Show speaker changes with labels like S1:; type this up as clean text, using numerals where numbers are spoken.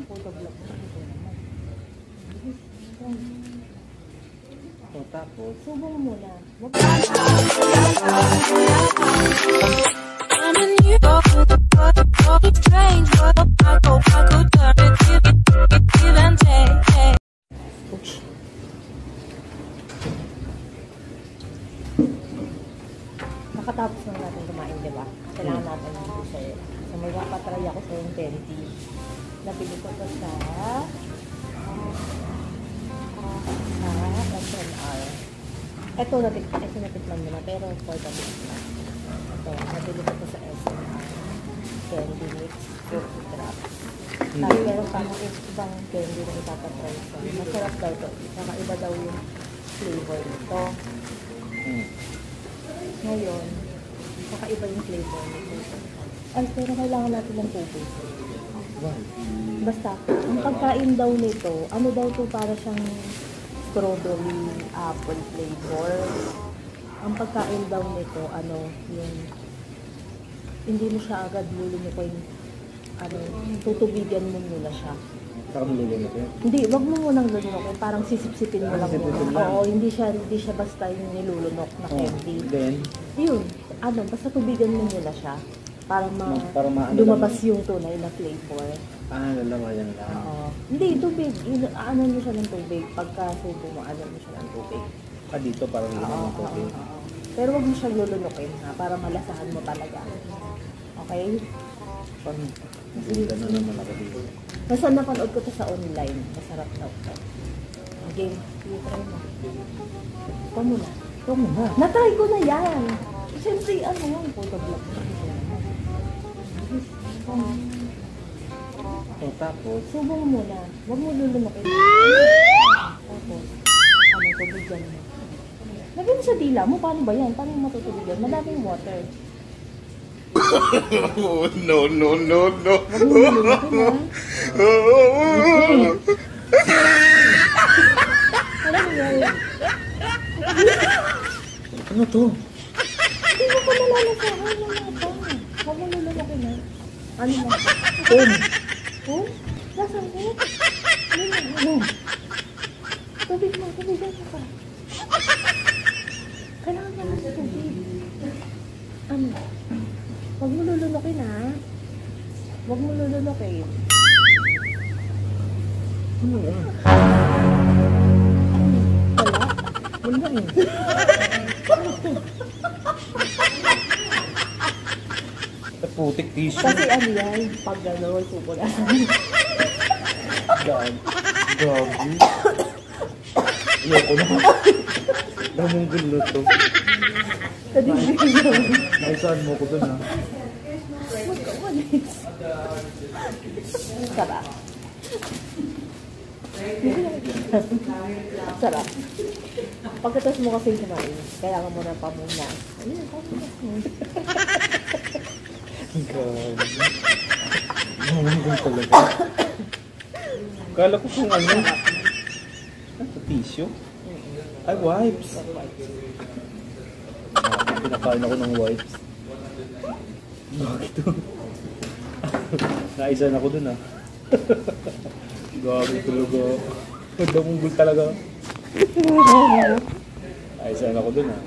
S1: photoblock mo. Ito naman.
S2: O, tapos?
S1: Subo mo muna. Nakatapos lang natin kumain, di ba? Kailangan natin ng dessert. So, magpapatry ako sa yung candy. Nabili ko to sa SNR. Ito natikman mo na, pero for the mix na. Ito, nabili ko to sa SNR. Candy mix, cookie drops. Tapos meron pa ng ibang candy na ipapatry sa. Masarap daw to. Kakaiba daw yung flavor nito. Ngayon, kakaiba yung flavor nito. Ay, pero kailangan natin ng tubig. Basta, ang pagkain daw nito, ano daw to, para siyang strawberry apple flavor. Ang pagkain daw nito, ano, yung hindi mo siya agad lulunukin, ano, tutubigan mo muna siya.
S2: Parang lulunukin?
S1: Hindi, wag mo munang lulunukin, parang sisip-sipin mo lang muna. Oo, hindi siya basta yung nilulunok na candy.
S2: Then?
S1: Yun, ano, basta tubigan mo muna siya. Para lumabas yung tunay na flavor.
S2: Ah, lalawayan lang.
S1: Oo. Hindi, tubig. Ano mo siya ng tubig. Pagka subo mo, ano mo siya ng tubig.
S2: Ah, dito parang lulunukin ng tubig.
S1: Pero wag mo siyang lulunukin, ha? Para malasahan mo talaga. Okay?
S2: Hindi na naman ako dito.
S1: Basta napanood ko to sa online. Masarap daw to. Game. I-try mo. Ito muna.
S2: Ito muna.
S1: Na-try ko na yan. Siyempre, ano yung photoblock mo.
S2: O, tapos?
S1: Subo mo muna. Huwag mo lulunukin. Tapos, ano, tubigan mo. Lagyan mo sa dila mo. Paano ba yan? Paano yung matutubigan? Madaming water.
S2: No.
S1: Huwag mo lulunukin, ha? Alam mo yan.
S2: Ano to?
S1: Hindi mo pa nalalasahan na nata. Huwag mo lulunukin, ha? Ano mo? Oh? Nasaan mo? Ano? Tubig mo, tubigan mo pa. Kailangan mo ng tubig. Ano? Huwag mo lulunukin, ha? Huwag mo lulunukin. Wala? Wala eh.
S2: Putik tissue.
S1: Kasi ano yan, pag gano'n, pupulasan.
S2: Gabi. Iyoko na. Damong gulo to.
S1: Kadigdig yun.
S2: Naisahan mo ko dun, ha?
S1: Magkawalis. Sarap. Sarap. Pagkatas mo kasi kumain, kailangan mo na pamunas. Ayun, pamunas mo.
S2: God. Namanggal talaga. Kala ko kung ano. Ano? Tissue? Ay, wipes. Pinakain ako ng wipes. Bakit to? Naisan ako dun, ah. Gagi talaga. Damunggol talaga. Naisan ako dun, ah.